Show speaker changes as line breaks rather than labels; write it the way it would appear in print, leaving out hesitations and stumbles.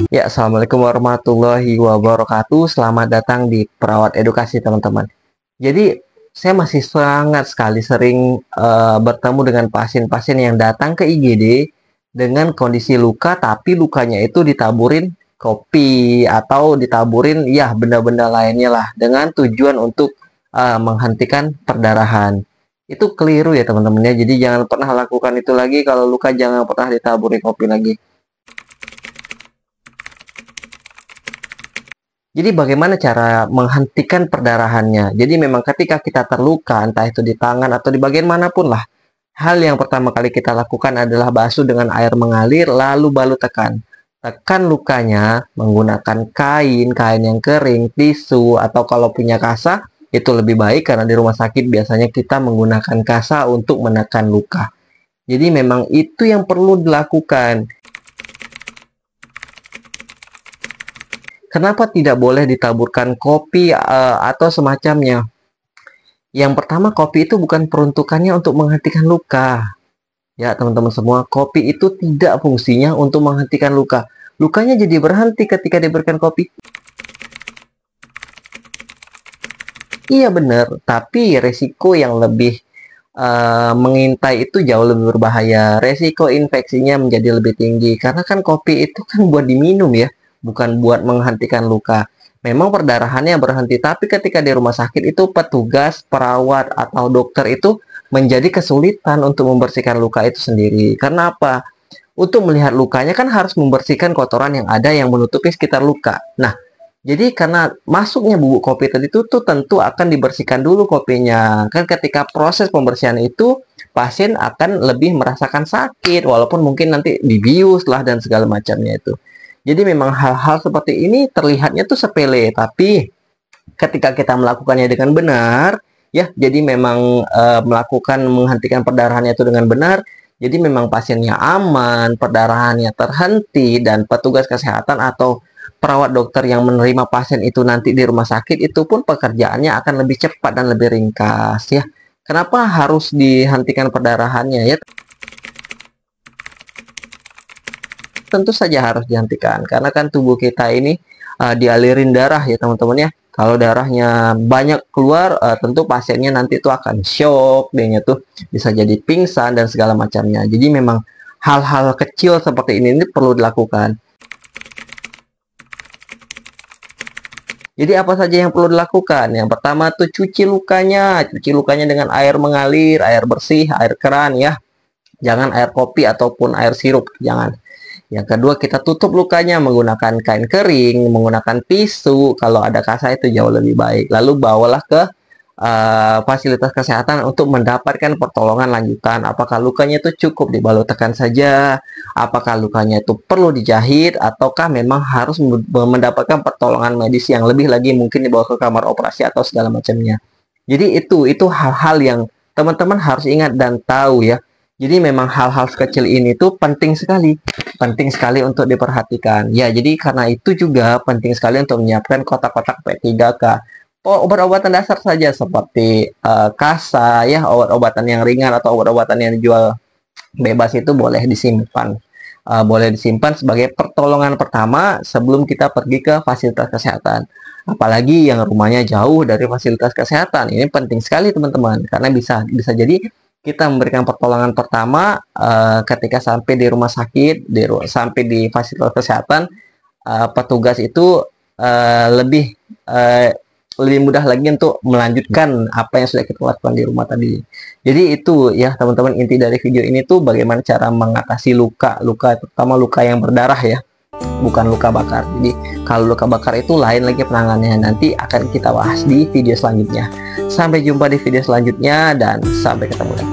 Ya, assalamualaikum warahmatullahi wabarakatuh. Selamat datang di Perawat Edukasi, teman-teman. Jadi, saya masih sangat sekali sering bertemu dengan pasien-pasien yang datang ke IGD dengan kondisi luka, tapi lukanya itu ditaburin kopi atau ditaburin ya benda-benda lainnya lah dengan tujuan untuk menghentikan perdarahan. Itu keliru ya, teman-teman ya. Jadi jangan pernah lakukan itu lagi. Kalau luka jangan pernah ditaburin kopi lagi. Jadi bagaimana cara menghentikan perdarahannya? Jadi memang ketika kita terluka, entah itu di tangan atau di bagian manapun lah, hal yang pertama kali kita lakukan adalah basuh dengan air mengalir, lalu balu tekan. Tekan lukanya menggunakan kain yang kering, tisu, atau kalau punya kasa, itu lebih baik karena di rumah sakit biasanya kita menggunakan kasa untuk menekan luka. Jadi memang itu yang perlu dilakukan. Kenapa tidak boleh ditaburkan kopi atau semacamnya? Yang pertama, kopi itu bukan peruntukannya untuk menghentikan luka. Ya, teman-teman semua, kopi itu tidak fungsinya untuk menghentikan luka. Lukanya jadi berhenti ketika diberikan kopi. Iya benar, tapi resiko yang lebih mengintai itu jauh lebih berbahaya. Resiko infeksinya menjadi lebih tinggi. Karena kan kopi itu kan buat diminum ya, bukan buat menghentikan luka. Memang perdarahannya berhenti, tapi ketika di rumah sakit itu petugas, perawat, atau dokter itu menjadi kesulitan untuk membersihkan luka itu sendiri. Karena apa? Untuk melihat lukanya kan harus membersihkan kotoran yang ada yang menutupi sekitar luka. Nah, jadi karena masuknya bubuk kopi tadi itu tuh tentu akan dibersihkan dulu kopinya. Kan ketika proses pembersihan itu pasien akan lebih merasakan sakit walaupun mungkin nanti dibius lah dan segala macamnya itu. Jadi memang hal-hal seperti ini terlihatnya tuh sepele, tapi ketika kita melakukannya dengan benar, ya, jadi memang melakukan menghentikan perdarahannya itu dengan benar, jadi memang pasiennya aman, perdarahannya terhenti, dan petugas kesehatan atau perawat dokter yang menerima pasien itu nanti di rumah sakit itu pun pekerjaannya akan lebih cepat dan lebih ringkas ya. Kenapa harus dihentikan perdarahannya ya? Tentu saja harus dihentikan karena kan tubuh kita ini dialirin darah ya teman-teman ya. Kalau darahnya banyak keluar, tentu pasiennya nanti itu akan shock, dia tuh bisa jadi pingsan dan segala macamnya. Jadi memang hal-hal kecil seperti ini perlu dilakukan. Jadi apa saja yang perlu dilakukan? Yang pertama tuh cuci lukanya dengan air mengalir, air bersih, air keran ya. Jangan air kopi ataupun air sirup, jangan. Yang kedua, kita tutup lukanya menggunakan kain kering, menggunakan tisu. Kalau ada kasa itu jauh lebih baik. Lalu bawalah ke fasilitas kesehatan untuk mendapatkan pertolongan lanjutan. Apakah lukanya itu cukup dibalut tekan saja? Apakah lukanya itu perlu dijahit? Ataukah memang harus mendapatkan pertolongan medis yang lebih lagi mungkin dibawa ke kamar operasi atau segala macamnya. Jadi itu hal-hal yang teman-teman harus ingat dan tahu ya. Jadi memang hal-hal sekecil ini tuh penting sekali untuk diperhatikan. Ya, jadi karena itu juga penting sekali untuk menyiapkan kotak-kotak P3K. Obat-obatan dasar saja seperti kasa, ya, obat-obatan yang ringan atau obat-obatan yang dijual bebas itu boleh disimpan. Boleh disimpan sebagai pertolongan pertama sebelum kita pergi ke fasilitas kesehatan. Apalagi yang rumahnya jauh dari fasilitas kesehatan. Ini penting sekali teman-teman, karena bisa jadi kita memberikan pertolongan pertama ketika sampai di rumah sakit, sampai di fasilitas kesehatan, petugas itu lebih mudah lagi untuk melanjutkan apa yang sudah kita lakukan di rumah tadi. Jadi itu ya teman-teman, inti dari video ini tuh bagaimana cara mengatasi luka, terutama luka yang berdarah ya, bukan luka bakar. Jadi kalau luka bakar itu lain lagi penanganannya, nanti akan kita bahas di video selanjutnya. Sampai jumpa di video selanjutnya dan sampai ketemu lagi.